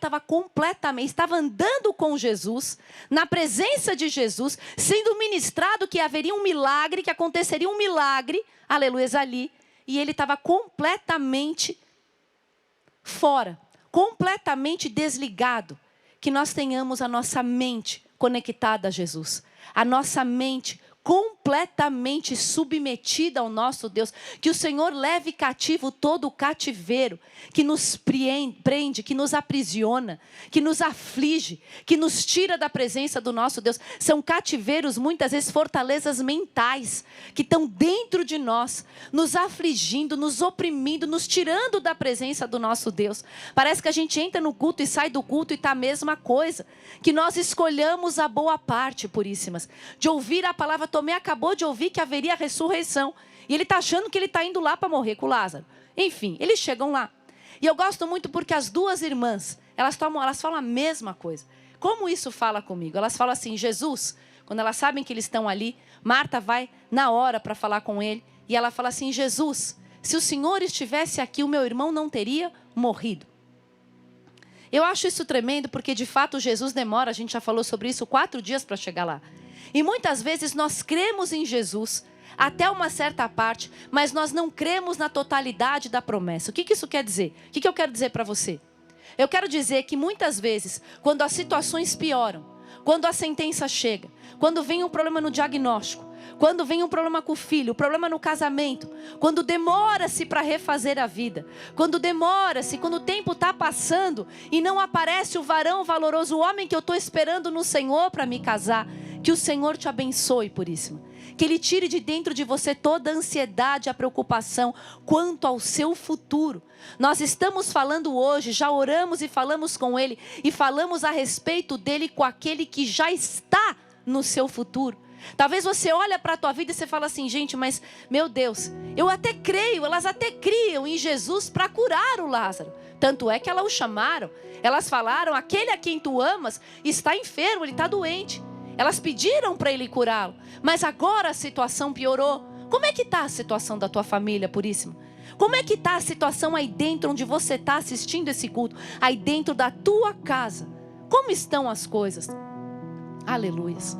estava andando com Jesus, na presença de Jesus, sendo ministrado que haveria um milagre, que aconteceria um milagre, aleluia, ali, e ele estava completamente fora, completamente desligado. Que nós tenhamos a nossa mente conectada a Jesus, a nossa mente completamente submetida ao nosso Deus, que o Senhor leve cativo todo o cativeiro, que nos prende, que nos aprisiona, que nos aflige, que nos tira da presença do nosso Deus. São cativeiros, muitas vezes fortalezas mentais, que estão dentro de nós, nos afligindo, nos oprimindo, nos tirando da presença do nosso Deus. Parece que a gente entra no culto e sai do culto e está a mesma coisa, que nós escolhamos a boa parte, puríssimas, de ouvir a palavra. Tomé acabou de ouvir que haveria ressurreição. E ele está achando que ele está indo lá para morrer com Lázaro. Enfim, eles chegam lá. E eu gosto muito porque as duas irmãs, elas falam a mesma coisa. Como isso fala comigo? Elas falam assim, Jesus, quando elas sabem que eles estão ali, Marta vai na hora para falar com ele. E ela fala assim, Jesus, se o Senhor estivesse aqui, o meu irmão não teria morrido. Eu acho isso tremendo porque de fato Jesus demora, a gente já falou sobre isso, 4 dias para chegar lá. E muitas vezes nós cremos em Jesus até uma certa parte, mas nós não cremos na totalidade da promessa. O que isso quer dizer? O que eu quero dizer para você? Eu quero dizer que muitas vezes, quando as situações pioram, quando a sentença chega, quando vem um problema no diagnóstico, quando vem um problema com o filho, um problema no casamento, quando demora-se para refazer a vida, quando demora-se, quando o tempo está passando e não aparece o varão valoroso, o homem que eu estou esperando no Senhor para me casar, que o Senhor te abençoe, puríssima. Que Ele tire de dentro de você toda a ansiedade, a preocupação quanto ao seu futuro. Nós estamos falando hoje, já oramos e falamos com Ele, e falamos a respeito dEle com aquele que já está no seu futuro. Talvez você olhe para a tua vida e você fala assim, gente, mas meu Deus, eu até creio, elas até criam em Jesus para curar o Lázaro. Tanto é que elas o chamaram, elas falaram, aquele a quem tu amas está enfermo, ele está doente. Elas pediram para ele curá-lo, mas agora a situação piorou. Como é que está a situação da tua família, puríssima? Como é que está a situação aí dentro, onde você está assistindo esse culto? Aí dentro da tua casa. Como estão as coisas? Aleluias.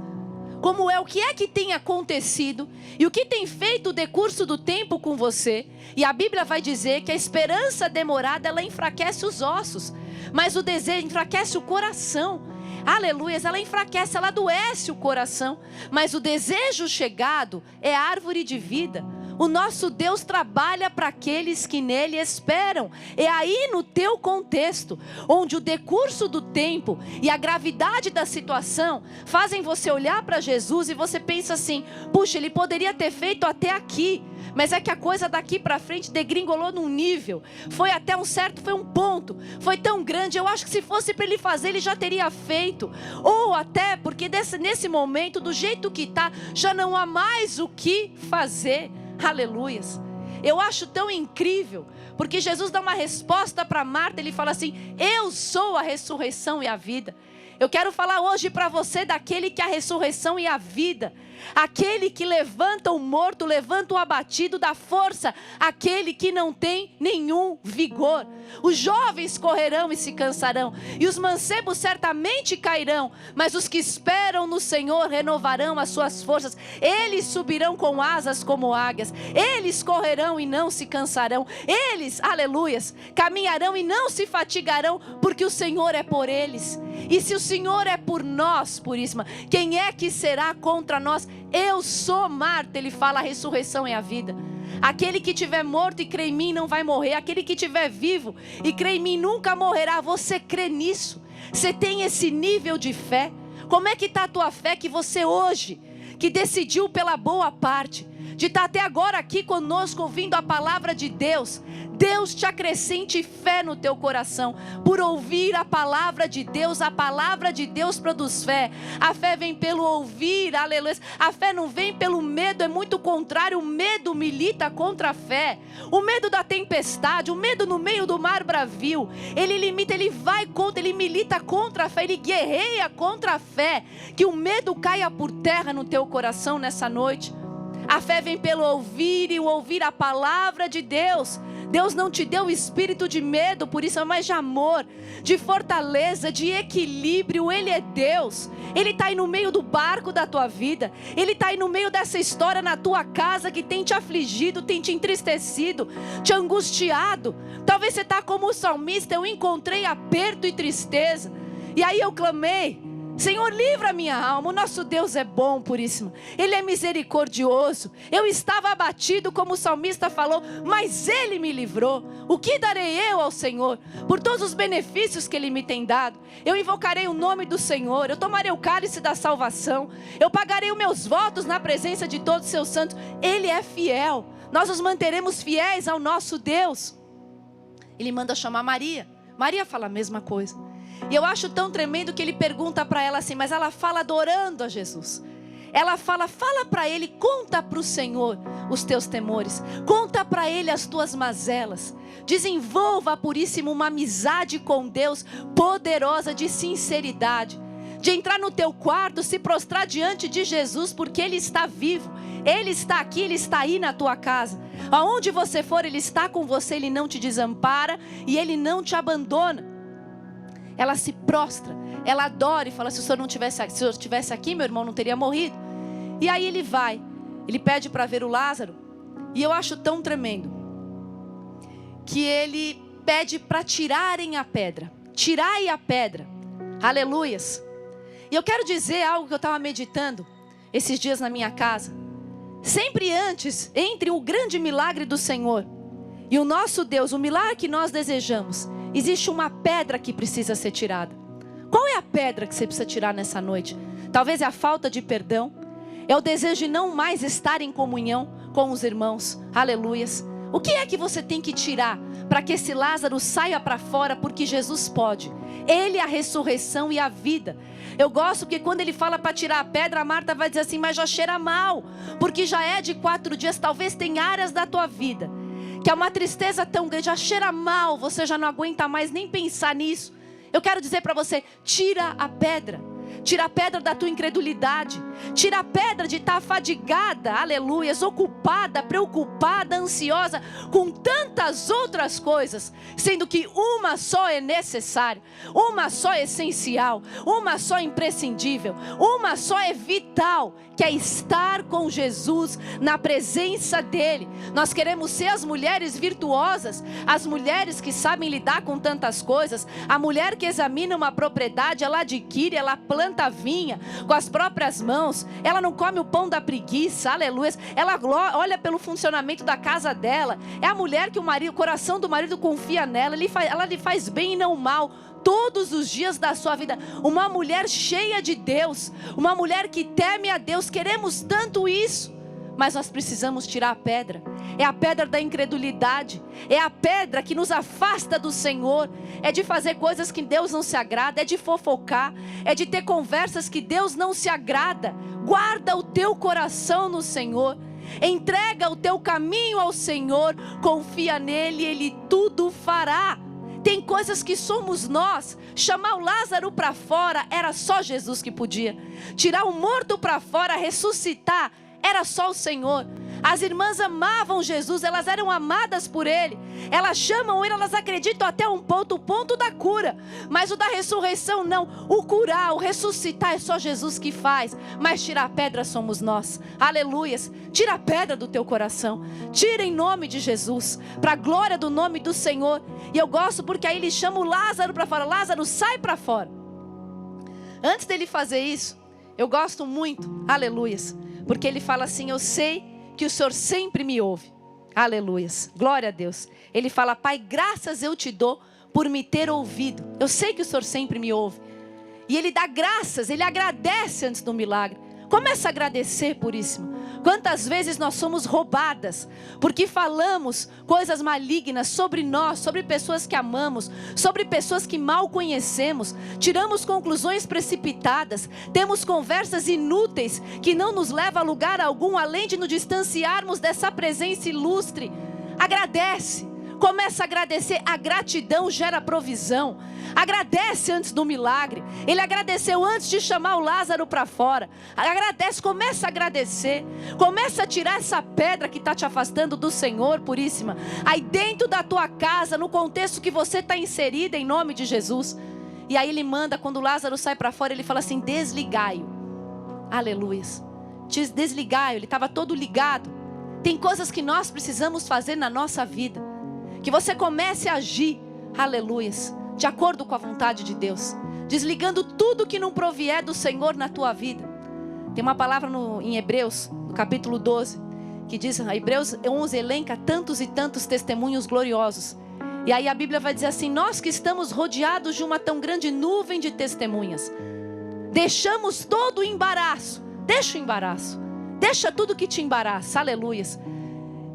Como é, o que é que tem acontecido? E o que tem feito o decurso do tempo com você? E a Bíblia vai dizer que a esperança demorada, ela enfraquece os ossos. Mas o desejo enfraquece o coração. Aleluias, ela enfraquece, ela adoece o coração. Mas o desejo chegado é árvore de vida. O nosso Deus trabalha para aqueles que nele esperam. É aí no teu contexto, onde o decurso do tempo e a gravidade da situação fazem você olhar para Jesus e você pensa assim, puxa, ele poderia ter feito até aqui, mas é que a coisa daqui para frente degringolou num nível, foi até foi um ponto, foi tão grande, eu acho que se fosse para ele fazer, ele já teria feito. Ou até porque nesse momento, do jeito que está, já não há mais o que fazer. Aleluias. Eu acho tão incrível, porque Jesus dá uma resposta para Marta, ele fala assim, eu sou a ressurreição e a vida. Eu quero falar hoje para você daquele que é a ressurreição e a vida. Aquele que levanta o morto, levanta o abatido, dá força àquele que não tem nenhum vigor. Os jovens correrão e se cansarão, e os mancebos certamente cairão, mas os que esperam no Senhor renovarão as suas forças. Eles subirão com asas como águias, eles correrão e não se cansarão, eles, aleluias, caminharão e não se fatigarão, porque o Senhor é por eles. E se o Senhor é por nós, puríssima, quem é que será contra nós? Eu sou, Marta, ele fala, a ressurreição é a vida. Aquele que tiver morto e crê em mim não vai morrer. Aquele que tiver vivo e crê em mim nunca morrerá. Você crê nisso? Você tem esse nível de fé? Como é que está a tua fé que você hoje, que decidiu pela boa parte, de estar até agora aqui conosco ouvindo a palavra de Deus. Deus te acrescente fé no teu coração, por ouvir a palavra de Deus. A palavra de Deus produz fé. A fé vem pelo ouvir, aleluia. A fé não vem pelo medo, é muito contrário. O medo milita contra a fé. O medo da tempestade, o medo no meio do mar bravio, ele limita, ele vai contra, ele milita contra a fé, ele guerreia contra a fé. Que o medo caia por terra no teu coração nessa noite. A fé vem pelo ouvir, e o ouvir a palavra de Deus. Deus não te deu o espírito de medo, por isso é mais de amor, de fortaleza, de equilíbrio. Ele é Deus. Ele está aí no meio do barco da tua vida. Ele está aí no meio dessa história na tua casa que tem te afligido, tem te entristecido, te angustiado. Talvez você está como o salmista: eu encontrei aperto e tristeza, e aí eu clamei: Senhor, livra a minha alma. O nosso Deus é bom, puríssimo. Ele é misericordioso. Eu estava abatido, como o salmista falou, mas Ele me livrou. O que darei eu ao Senhor por todos os benefícios que Ele me tem dado? Eu invocarei o nome do Senhor. Eu tomarei o cálice da salvação. Eu pagarei os meus votos na presença de todos os seus santos. Ele é fiel. Nós nos manteremos fiéis ao nosso Deus. Ele manda chamar Maria. Maria fala a mesma coisa. E eu acho tão tremendo que ele pergunta para ela assim, mas ela fala adorando a Jesus. Ela fala para ele, conta para o Senhor os teus temores, conta para ele as tuas mazelas. Desenvolva, puríssimo, uma amizade com Deus poderosa, de sinceridade, de entrar no teu quarto, se prostrar diante de Jesus, porque Ele está vivo. Ele está aqui, Ele está aí na tua casa. Aonde você for, Ele está com você, Ele não te desampara e Ele não te abandona. Ela se prostra, ela adora e fala: se o Senhor estivesse aqui, meu irmão não teria morrido. E aí ele vai, ele pede para ver o Lázaro. E eu acho tão tremendo que ele pede para tirarem a pedra. Tirai a pedra, aleluias. E eu quero dizer algo que eu estava meditando esses dias na minha casa. Sempre antes, entre o grande milagre do Senhor e o nosso Deus, o milagre que nós desejamos, existe uma pedra que precisa ser tirada. Qual é a pedra que você precisa tirar nessa noite? Talvez é a falta de perdão. É o desejo de não mais estar em comunhão com os irmãos. Aleluias. O que é que você tem que tirar para que esse Lázaro saia para fora? Porque Jesus pode. Ele é a ressurreição e a vida. Eu gosto porque quando ele fala para tirar a pedra, a Marta vai dizer assim: mas já cheira mal, porque já é de 4 dias. Talvez tem áreas da tua vida que é uma tristeza tão grande, já cheira mal, você já não aguenta mais nem pensar nisso. Eu quero dizer para você: tira a pedra. Tira a pedra da tua incredulidade. Tira a pedra de estar fadigada, aleluias, ocupada, preocupada, ansiosa com tantas outras coisas, sendo que uma só é necessária, uma só é essencial, uma só é imprescindível, uma só é vital, que é estar com Jesus, na presença dEle. Nós queremos ser as mulheres virtuosas, as mulheres que sabem lidar com tantas coisas. A mulher que examina uma propriedade, ela adquire, ela planta a vinha com as próprias mãos. Ela não come o pão da preguiça, aleluia. Ela olha pelo funcionamento da casa dela. É a mulher que o coração do marido confia nela. Ela lhe faz bem e não mal todos os dias da sua vida. Uma mulher cheia de Deus, uma mulher que teme a Deus. Queremos tanto isso, mas nós precisamos tirar a pedra. É a pedra da incredulidade, é a pedra que nos afasta do Senhor, é de fazer coisas que Deus não se agrada, é de fofocar, é de ter conversas que Deus não se agrada. Guarda o teu coração no Senhor, entrega o teu caminho ao Senhor, confia nele, Ele tudo fará. Tem coisas que somos nós. Chamar o Lázaro para fora, era só Jesus que podia. Tirar o morto para fora, ressuscitar, era só o Senhor. As irmãs amavam Jesus, elas eram amadas por Ele. Elas chamam Ele, elas acreditam até um ponto, o ponto da cura. Mas o da ressurreição não. O curar, o ressuscitar é só Jesus que faz. Mas tirar a pedra somos nós. Aleluias. Tira a pedra do teu coração. Tira em nome de Jesus, para a glória do nome do Senhor. E eu gosto porque aí Ele chama o Lázaro para fora. Lázaro, sai para fora. Antes dele fazer isso, eu gosto muito, aleluias, porque Ele fala assim: eu sei que o Senhor sempre me ouve. Aleluias, glória a Deus. Ele fala: Pai, graças eu te dou por me ter ouvido. Eu sei que o Senhor sempre me ouve. E Ele dá graças, Ele agradece antes do milagre. Começa a agradecer, puríssimo. Quantas vezes nós somos roubadas, porque falamos coisas malignas sobre nós, sobre pessoas que amamos, sobre pessoas que mal conhecemos, tiramos conclusões precipitadas, temos conversas inúteis que não nos levam a lugar algum, além de nos distanciarmos dessa presença ilustre. Agradece. Começa a agradecer, a gratidão gera provisão. Agradece antes do milagre. Ele agradeceu antes de chamar o Lázaro para fora. Agradece, começa a agradecer. Começa a tirar essa pedra que está te afastando do Senhor, Puríssima. Aí dentro da tua casa, no contexto que você está inserida, em nome de Jesus. E aí ele manda, quando Lázaro sai para fora, ele fala assim: desligai-o. Aleluias. Desligai-o, ele estava todo ligado. Tem coisas que nós precisamos fazer na nossa vida. Que você comece a agir, aleluias, de acordo com a vontade de Deus, desligando tudo que não provier do Senhor na tua vida. Tem uma palavra em Hebreus, no capítulo 12, que diz, Hebreus 11 elenca tantos e tantos testemunhos gloriosos. E aí a Bíblia vai dizer assim: nós que estamos rodeados de uma tão grande nuvem de testemunhas, deixamos todo o embaraço, deixa o embaraço, deixa tudo que te embaraça, aleluias.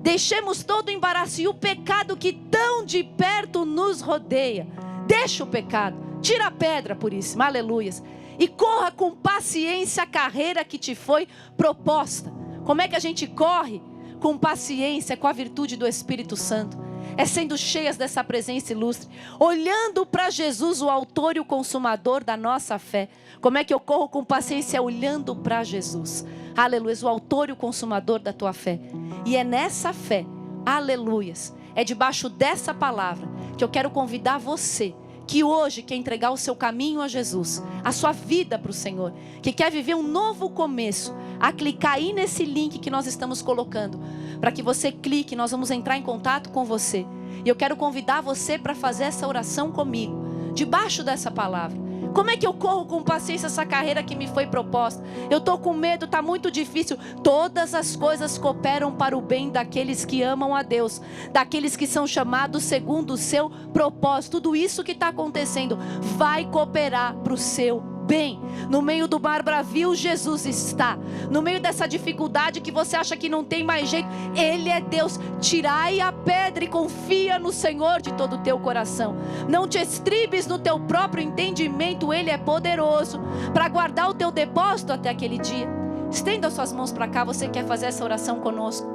Deixemos todo o embaraço e o pecado que tão de perto nos rodeia. Deixa o pecado, tira a pedra, Puríssima, aleluias. E corra com paciência a carreira que te foi proposta. Como é que a gente corre? Com paciência, com a virtude do Espírito Santo. É sendo cheias dessa presença ilustre. Olhando para Jesus, o autor e o consumador da nossa fé. Como é que eu corro com paciência? Olhando para Jesus. Aleluias, o autor e o consumador da tua fé. E é nessa fé, aleluias, é debaixo dessa palavra que eu quero convidar você, que hoje quer entregar o seu caminho a Jesus, a sua vida para o Senhor, que quer viver um novo começo, a clicar aí nesse link que nós estamos colocando, para que você clique, nós vamos entrar em contato com você. E eu quero convidar você para fazer essa oração comigo, debaixo dessa palavra. Como é que eu corro com paciência essa carreira que me foi proposta? Eu estou com medo, está muito difícil. Todas as coisas cooperam para o bem daqueles que amam a Deus, daqueles que são chamados segundo o seu propósito. Tudo isso que está acontecendo vai cooperar para o seu bem. No meio do mar bravio, Jesus está. No meio dessa dificuldade que você acha que não tem mais jeito, Ele é Deus. Tirai a pedra e confia no Senhor de todo o teu coração. Não te estribes no teu próprio entendimento. Ele é poderoso para guardar o teu depósito até aquele dia. Estenda as suas mãos para cá. Você quer fazer essa oração conosco?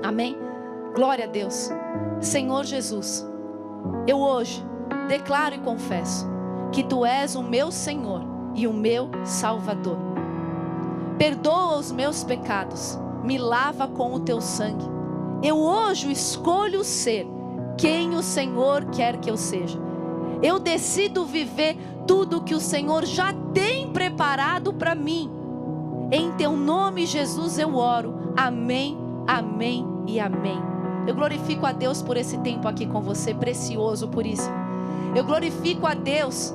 Amém? Glória a Deus. Senhor Jesus, eu hoje declaro e confesso que Tu és o meu Senhor e o meu Salvador. Perdoa os meus pecados, me lava com o Teu sangue. Eu hoje escolho ser quem o Senhor quer que eu seja. Eu decido viver tudo que o Senhor já tem preparado para mim. Em Teu nome, Jesus, eu oro. Amém, amém e amém. Eu glorifico a Deus por esse tempo aqui com você, precioso, puríssimo. Eu glorifico a Deus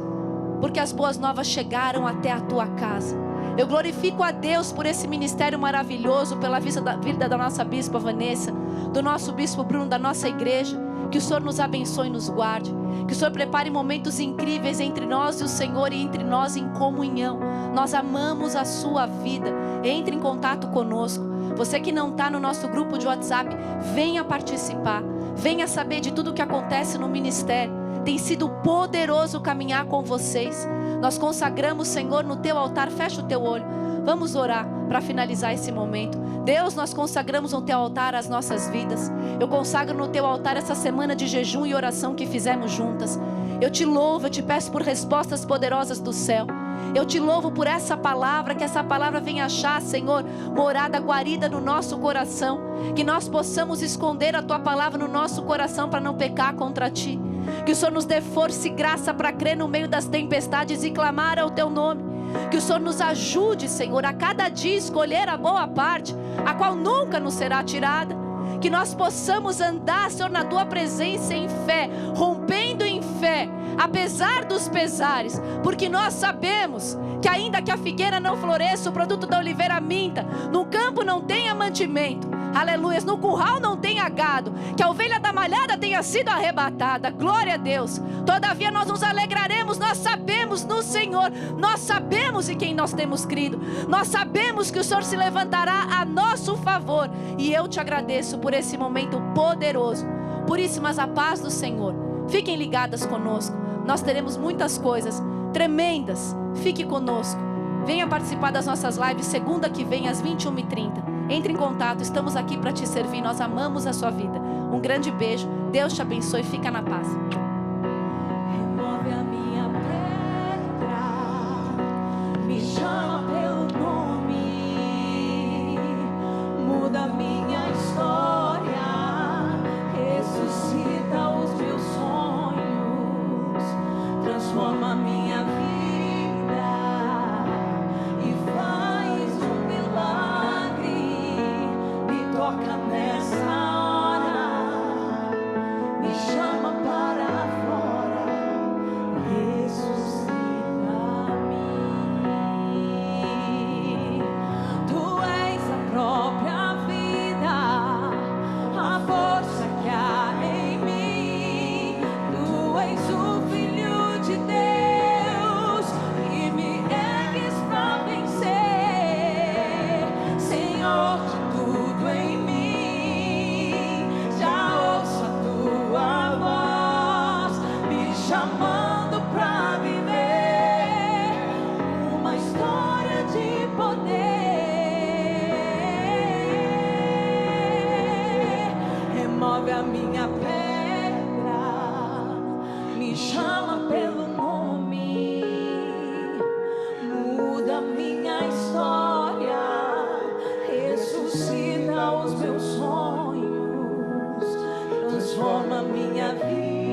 porque as boas novas chegaram até a tua casa. Eu glorifico a Deus por esse ministério maravilhoso, pela vida da nossa bispa Vanessa, do nosso bispo Bruno, da nossa igreja. Que o Senhor nos abençoe e nos guarde. Que o Senhor prepare momentos incríveis entre nós e o Senhor e entre nós em comunhão. Nós amamos a sua vida. Entre em contato conosco. Você que não está no nosso grupo de WhatsApp, venha participar. Venha saber de tudo o que acontece no ministério. Tem sido poderoso caminhar com vocês. Nós consagramos, Senhor, no Teu altar. Fecha o teu olho. Vamos orar para finalizar esse momento. Deus, nós consagramos no Teu altar as nossas vidas. Eu consagro no Teu altar essa semana de jejum e oração que fizemos juntas. Eu Te louvo, eu Te peço por respostas poderosas do céu. Eu Te louvo por essa palavra, que essa palavra venha achar, Senhor, morada guarida no nosso coração. Que nós possamos esconder a Tua palavra no nosso coração para não pecar contra Ti. Que o Senhor nos dê força e graça para crer no meio das tempestades e clamar ao Teu nome. Que o Senhor nos ajude, Senhor, a cada dia escolher a boa parte, a qual nunca nos será tirada. Que nós possamos andar, Senhor, na Tua presença em fé, rompendo em fé, apesar dos pesares, porque nós sabemos que ainda que a figueira não floresça, o produto da oliveira minta, no campo não tenha mantimento, aleluia, no curral não tenha gado, que a ovelha da malhada tenha tenha sido arrebatada. Glória a Deus. Todavia nós nos alegraremos, nós sabemos no Senhor, nós sabemos em quem nós temos crido, nós sabemos que o Senhor se levantará a nosso favor. E eu te agradeço por esse momento poderoso. Puríssimas, a paz do Senhor. Fiquem ligadas conosco. Nós teremos muitas coisas tremendas. Fique conosco. Venha participar das nossas lives segunda que vem às 21h30. Entre em contato, estamos aqui para te servir. Nós amamos a sua vida. Um grande beijo. Deus te abençoe. Fica na paz. Remove a minha pedra, me chama pelo nome, muda minha história, ressuscita os meus sonhos, transforma minha vida e faz um milagre. Me toca nessa hora, me chama para fora, ressuscita-me. Tu és a própria vida, a força que há em mim. Tu és o Filho de Deus e me ergues pra vencer. Senhor de tudo em mim, já ouço a tua voz me chamando pra viver uma história de poder. Remove a minha pedra, me chama pelo nome, muda minha história, ressuscita os meus sonhos, transforma minha vida